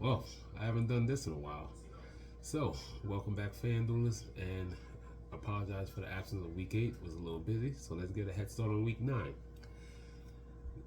Well, I haven't done this in a while. So, welcome back, Fan Duelers, and apologize for the absence of week 8. Was a little busy, so let's get a head start on week 9.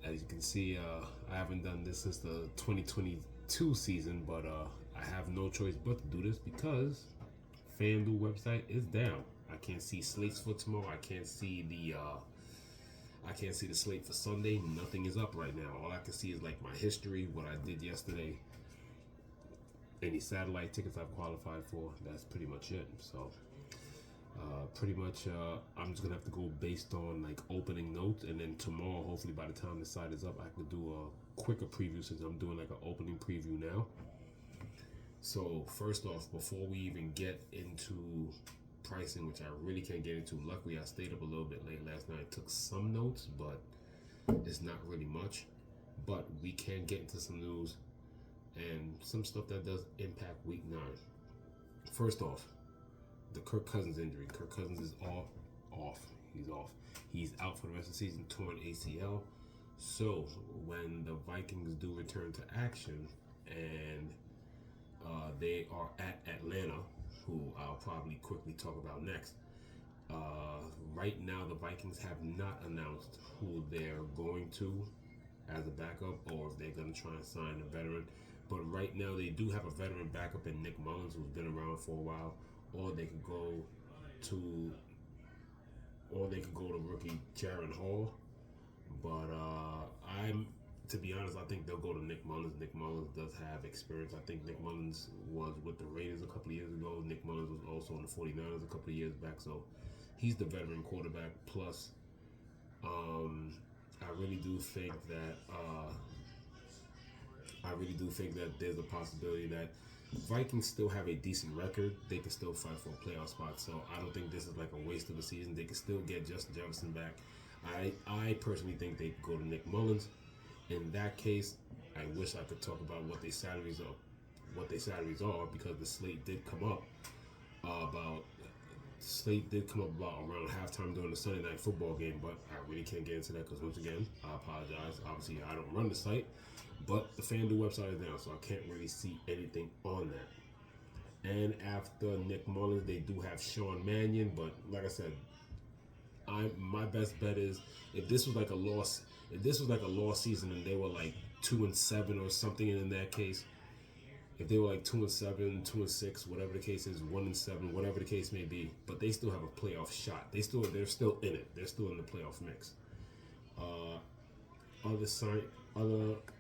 As you can see, I haven't done this since the 2022 season, but I have no choice but to do this because FanDuel website is down. I can't see slates for tomorrow. I can't see the slate for Sunday. Nothing is up right now. All I can see is like my history, what I did yesterday, any satellite tickets I've qualified for. That's pretty much it. So I'm just gonna have to go based on like opening notes, and then tomorrow, hopefully by the time the site is up, I can do a quicker preview since I'm doing like an opening preview now. So first off, before we even get into pricing, which I really can't get into, luckily I stayed up a little bit late last night, took some notes, but it's not really much. But we can get into some news and some stuff that does impact week 9. First off, the Kirk Cousins injury. Kirk Cousins is off. He's off. He's out for the rest of the season, torn ACL. So when the Vikings do return to action and they are at Atlanta, who I'll probably quickly talk about next. Right now, the Vikings have not announced who they're going to as a backup or if they're going to try and sign a veteran. But right now, they do have a veteran backup in Nick Mullins, who's been around for a while, or they could go to rookie Jaron Hall. But to be honest, I think they'll go to Nick Mullins. Nick Mullins does have experience. I think Nick Mullins was with the Raiders a couple of years ago. Nick Mullins was also on the 49ers a couple of years back. So he's the veteran quarterback. Plus, I really do think that there's a possibility that Vikings still have a decent record. They can still fight for a playoff spot. So I don't think this is like a waste of a season. They can still get Justin Jefferson back. I personally think they could go to Nick Mullins. In that case, I wish I could talk about what their salaries are, because the slate did come up about around halftime during the Sunday night football game, but I really can't get into that because once again, I apologize. Obviously, I don't run the site, but the FanDuel website is down, so I can't really see anything on that. And after Nick Mullins, they do have Sean Mannion, but like I said, my best bet is if this was like a loss season and they were like 2-7 or something, and in that case, if they were like 2-7, 2-6, whatever the case is, 1-7, whatever the case may be, but they still have a playoff shot. They're still in it. They're still in the playoff mix.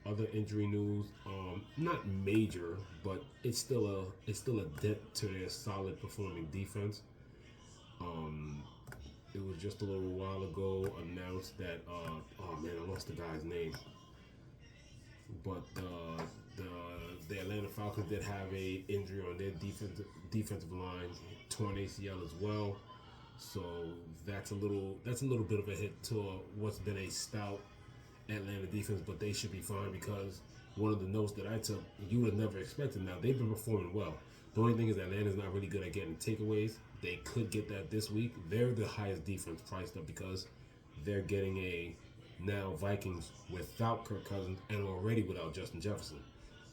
Other injury news, not major, but it's still a dent to their solid performing defense. It was just a little while ago announced that I lost the guy's name, but the Atlanta Falcons did have a injury on their defensive line, torn ACL as well. So that's a little bit of a hit to what's been a stout Atlanta defense, but they should be fine because one of the notes that I took, you would have never expected. Now they've been performing well. The only thing is Atlanta's not really good at getting takeaways. They could get that this week. They're the highest defense priced up because they're getting a now Vikings without Kirk Cousins and already without Justin Jefferson.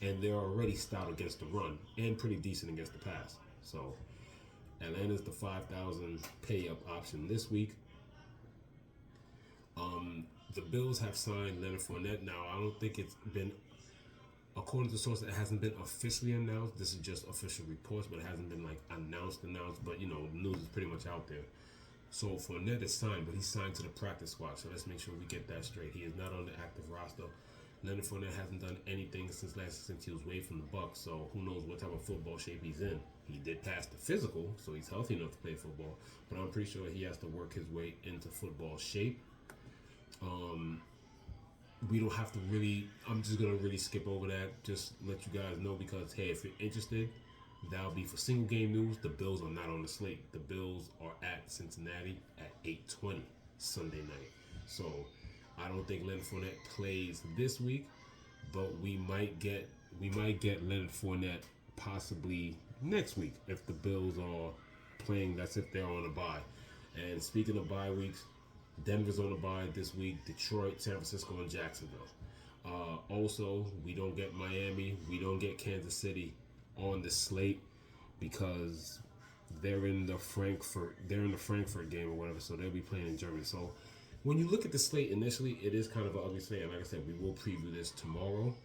And they're already stout against the run and pretty decent against the pass. So Atlanta's the 5,000 pay up option this week. The Bills have signed Leonard Fournette. Now, I don't think it's been, according to sources, it hasn't been officially announced. This is just official reports, but it hasn't been like announced. But the news is pretty much out there. So Fournette is signed, but he's signed to the practice squad. So let's make sure we get that straight. He is not on the active roster. Leonard Fournette hasn't done anything since he was away from the Bucs. So who knows what type of football shape he's in. He did pass the physical, so he's healthy enough to play football. But I'm pretty sure he has to work his way into football shape. We don't have to really, I'm just going to really skip over that, just let you guys know because, hey, if you're interested, that'll be for single game news. The Bills are not on the slate. The Bills are at Cincinnati at 8:20 Sunday night. So I don't think Leonard Fournette plays this week, but we might get Leonard Fournette possibly next week if the Bills are playing. That's if they're on a bye. And speaking of bye weeks, Denver's on a bye this week. Detroit, San Francisco, and Jacksonville. Also, we don't get Miami, we don't get Kansas City on the slate because they're in the Frankfurt game or whatever, so they'll be playing in Germany. So when you look at the slate initially, it is kind of an ugly slate. And like I said, we will preview this tomorrow.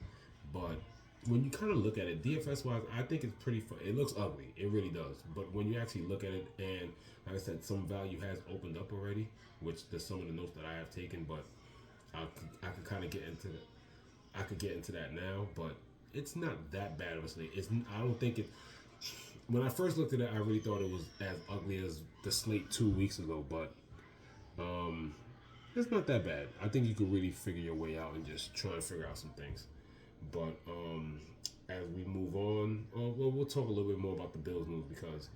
But when you kind of look at it, DFS wise, I think it's pretty fun. It looks ugly, it really does. But when you actually look at it, and like I said, some value has opened up already, which there's some of the notes that I have taken. But I could kind of get into it. I could get into that now, but it's not that bad of a slate. I don't think it. When I first looked at it, I really thought it was as ugly as the slate 2 weeks ago, but it's not that bad. I think you could really figure your way out and just try and figure out some things. But as we move on, we'll talk a little bit more about the Bills news because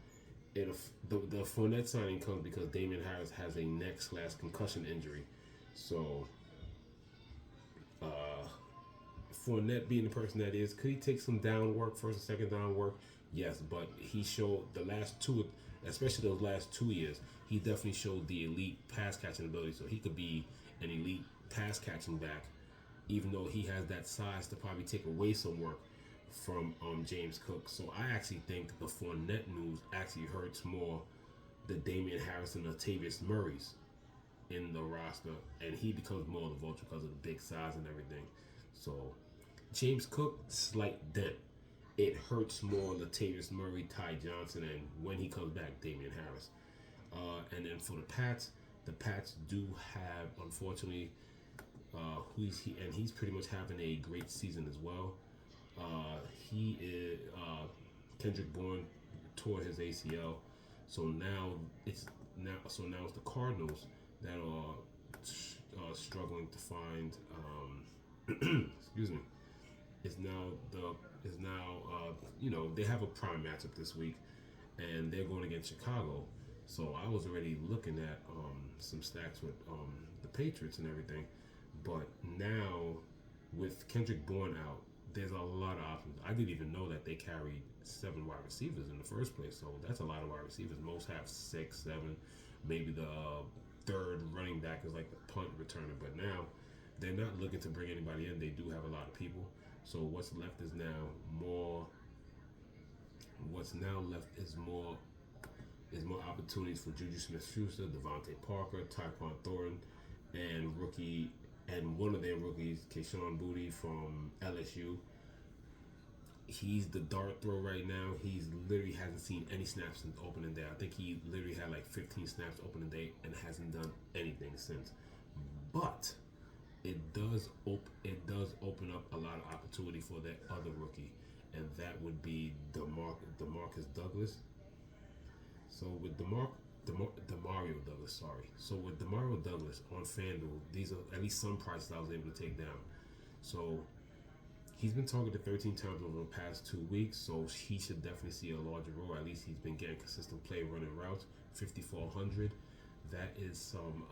the Fournette signing comes because Damian Harris has a neck/concussion injury. So Fournette being the person that is, could he take some down work, first and second down work? Yes, but he showed the last two, especially those last 2 years, he definitely showed the elite pass catching ability. So he could be an elite pass catching back, even though he has that size to probably take away some work from James Cook. So I actually think the Fournette news actually hurts more the Damian Harris and Latavius Murray's in the roster, and he becomes more of the vulture because of the big size and everything. So James Cook, slight dent. It hurts more Latavius Murray, Ty Johnson, and when he comes back, Damian Harris. And then for the Pats do have, unfortunately, he's pretty much having a great season as well. He is Kendrick Bourne tore his ACL, so now it's the Cardinals that are struggling to find. Excuse me. They have a prime matchup this week, and they're going against Chicago. So I was already looking at some stacks with the Patriots and everything, but now with Kendrick Bourne out, there's a lot of options. I didn't even know that they carried 7 wide receivers in the first place, so that's a lot of wide receivers. Most have 6, 7, maybe the third running back is like the punt returner, but now they're not looking to bring anybody in. They do have a lot of people. So what's left is more opportunities for Juju Smith-Schuster, Devontae Parker, Tyquan Thornton, and one of their rookies, Keyshawn Boutte from LSU. He's the dart throw right now. He's literally hasn't seen any snaps since opening day. I think he literally had like 15 snaps opening day and hasn't done anything since. But it does open up a lot of opportunity for that other rookie, and that would be DeMarcus Douglas. So with Demario Douglas, sorry. So with Demario Douglas on Fan Duel, these are at least some prices I was able to take down. So he's been targeted 13 times over the past 2 weeks, so he should definitely see a larger role. At least he's been getting consistent play running routes, 5,400. That is some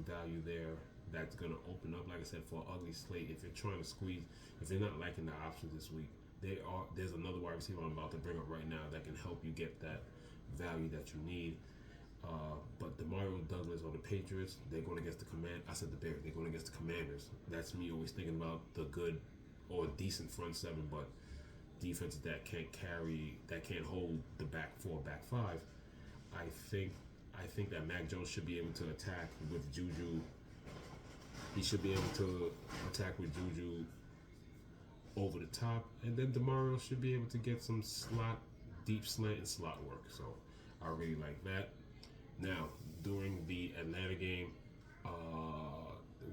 value there. That's going to open up, like I said, for an ugly slate. If you're trying to squeeze, if you're not liking the options this week, there's another wide receiver I'm about to bring up right now that can help you get that value that you need. But Demario Douglas on the Patriots, they're going against the Bears. They're going against the Commanders. That's me always thinking about the good or decent front seven, but defenses that can't hold the back four, back five. I think that Mac Jones should be able to attack with Juju. He should be able to attack with Juju over the top, and then Demario should be able to get some deep slant and slot work. So I really like that. Now, during the Atlanta game,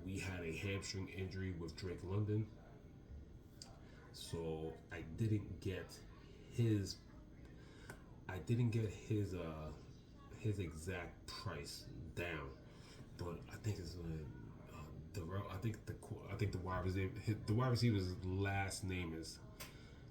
we had a hamstring injury with Drake London, so I didn't get his exact price down, but I think it's the wide receiver's last name is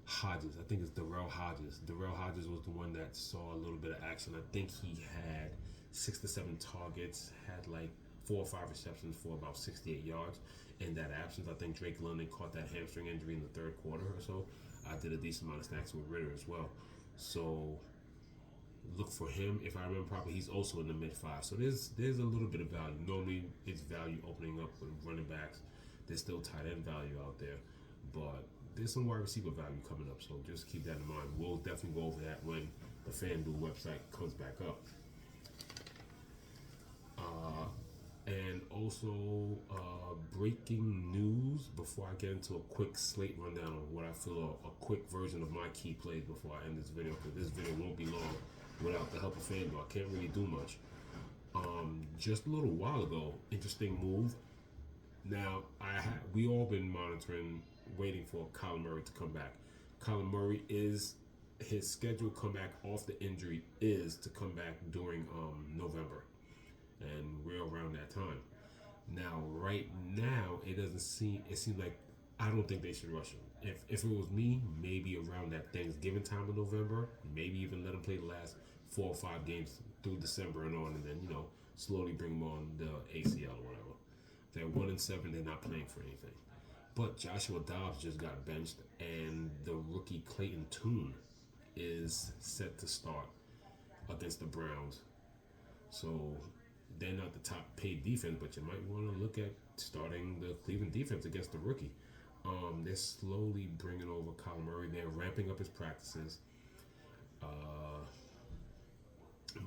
Hodges. I think it's Darrell Hodges. Darrell Hodges was the one that saw a little bit of action. I think he had 6 to 7 targets, had like 4 or 5 receptions for about 68 yards. In that absence, I think Drake London caught that hamstring injury in the third quarter or so. I did a decent amount of stacks with Ritter as well. So look for him. If I remember properly, he's also in the mid 5. So there's a little bit of value. Normally, it's value opening up with running backs There's still tight end value out there, but there's some wide receiver value coming up. So just keep that in mind. We'll definitely go over that when the Fan Duel website comes back up. And also, breaking news before I get into a quick slate rundown of what I feel a quick version of my key plays before I end this video, because this video won't be long without the help of Fan Duel. I can't really do much. Just a little while ago, interesting move. Now, we all been monitoring, waiting for Kyler Murray to come back. Kyler Murray his scheduled comeback off the injury is to come back during November. And we're around that time. Now, right now, it seems like I don't think they should rush him. If it was me, maybe around that Thanksgiving time of November, maybe even let him play the last 4 or 5 games through December and on, and then, slowly bring him on the ACL or whatever. They're 1-7, they're not playing for anything. But Joshua Dobbs just got benched, and the rookie Clayton Tune is set to start against the Browns. So they're not the top paid defense, but you might want to look at starting the Cleveland defense against the rookie. They're slowly bringing over Kyler Murray. They're ramping up his practices.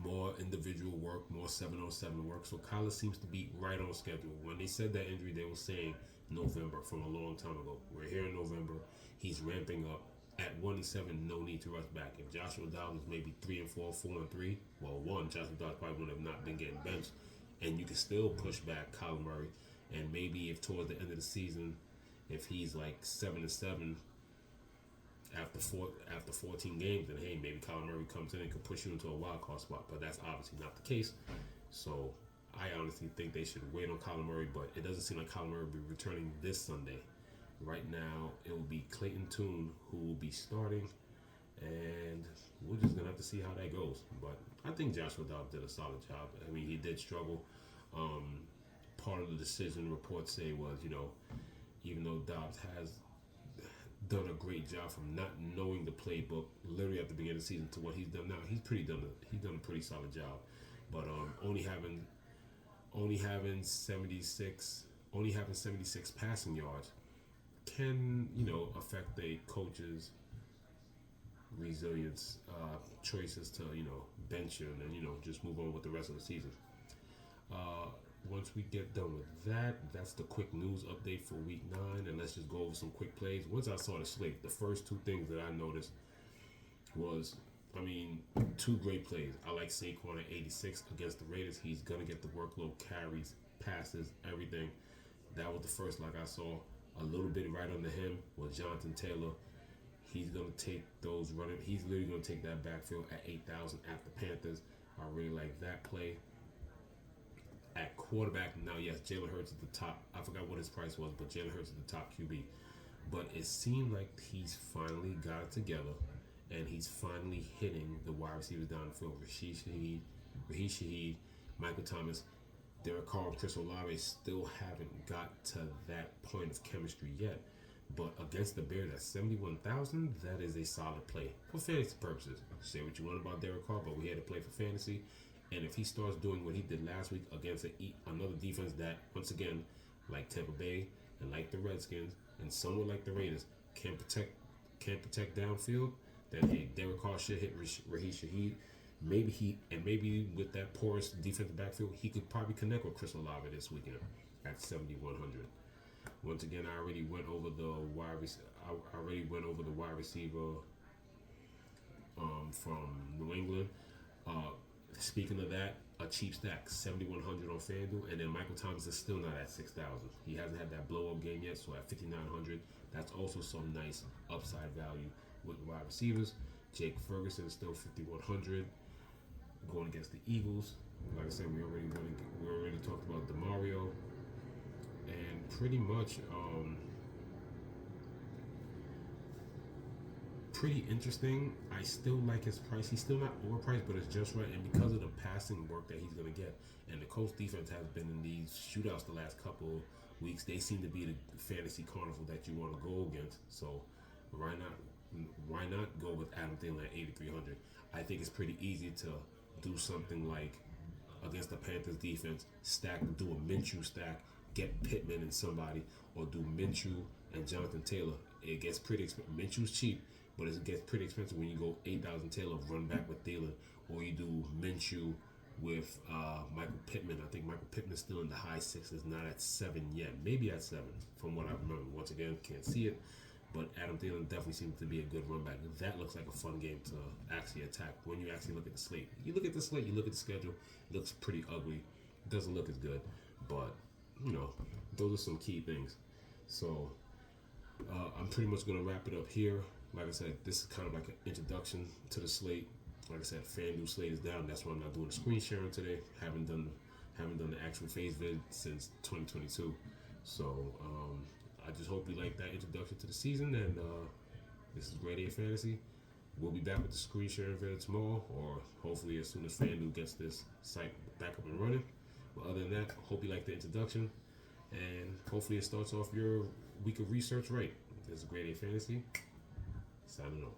More individual work, more 7-on-7 work. So Kyler seems to be right on schedule. When they said that injury, they were saying November from a long time ago. We're here in November. He's ramping up. At 1-7, no need to rush back. If Joshua Dobbs is maybe 3-4, 4-3, well, Joshua Dobbs probably would have not been getting benched, and you can still push back Kyler Murray. And maybe if towards the end of the season, if he's like 7-7 after 14 games, then hey, maybe Kyler Murray comes in and can push you into a wild card spot. But that's obviously not the case. So I honestly think they should wait on Kyler Murray, but it doesn't seem like Kyler Murray will be returning this Sunday. Right now, it will be Clayton Tune who will be starting, and we're just going to have to see how that goes. But I think Joshua Dobbs did a solid job. I mean, he did struggle. Part of the decision reports say was, even though Dobbs has done a great job from not knowing the playbook literally at the beginning of the season to what he's done now, he's done a pretty solid job. But only having 76 passing yards can affect a coach's resilience choices to bench you and then just move on with the rest of the season. Once we get done with that, that's the quick news update for week 9, and let's just go over some quick plays. Once I saw the slate, the first 2 things that I noticed was, 2 great plays. I like Saquon at 86 against the Raiders. He's gonna get the workload, carries, passes, everything. That was the first I saw. A little bit right under him was Jonathan Taylor. He's going to take those running. He's literally going to take that backfield at 8,000 at the Panthers. I really like that play. At quarterback, now, yes, Jalen Hurts at the top. I forgot what his price was, but Jalen Hurts is the top QB. But it seemed like he's finally got it together, and he's finally hitting the wide receivers down the field. Raheem Shaheed, Michael Thomas, Derek Carr, and Chris Olave still haven't got to that point of chemistry yet. But against the Bears at 71,000, that is a solid play for fantasy purposes. Say what you want about Derek Carr, but we had to play for fantasy. And if he starts doing what he did last week against another defense that, once again, like Tampa Bay and like the Redskins and somewhat like the Raiders, can't protect downfield, then hey, Derek Carr should hit Raheem Shaheed. Maybe with that porous defensive backfield, he could probably connect with Chris Olave this weekend at 7,100. Once again, I already went over the wide receiver from New England. Speaking of that, a cheap stack, 7,100 on Fan Duel, and then Michael Thomas is still not at 6,000. He hasn't had that blow up game yet, so at 5,900, that's also some nice upside value with wide receivers. Jake Ferguson is still 5,100. Going against the Eagles. Like I said, we already talked about DeMario, and pretty much pretty interesting. I still like his price. He's still not overpriced, but it's just right, and because of the passing work that he's going to get, and the Colts defense has been in these shootouts the last couple weeks, they seem to be the fantasy carnival that you want to go against. So why not go with Adam Thielen at 8,300? I think it's pretty easy to do something like against the Panthers defense, do a Minshew stack, get Pittman and somebody, or do Minshew and Jonathan Taylor. It gets pretty expensive. Minshew's cheap, but it gets pretty expensive when you go 8,000 Taylor, run back with Taylor, or you do Minshew with Michael Pittman. I think Michael Pittman's still in the high sixes, not at 7 yet. Maybe at 7, from what I remember. Once again, can't see it. But Adam Thielen definitely seems to be a good run back. That looks like a fun game to actually attack when you actually look at the slate. You look at the slate, you look at the schedule, it looks pretty ugly. It doesn't look as good. But, those are some key things. So, I'm pretty much going to wrap it up here. Like I said, this is kind of like an introduction to the slate. Like I said, Fan Duel slate is down. That's why I'm not doing the screen sharing today. Haven't done the actual phase vid since 2022. So, I just hope you like that introduction to the season, and this is Grade A Fantasy. We'll be back with the screen sharing video tomorrow, or hopefully as soon as FanDuel gets this site back up and running. But other than that, hope you like the introduction, and hopefully it starts off your week of research right. This is Grade A Fantasy, signing off.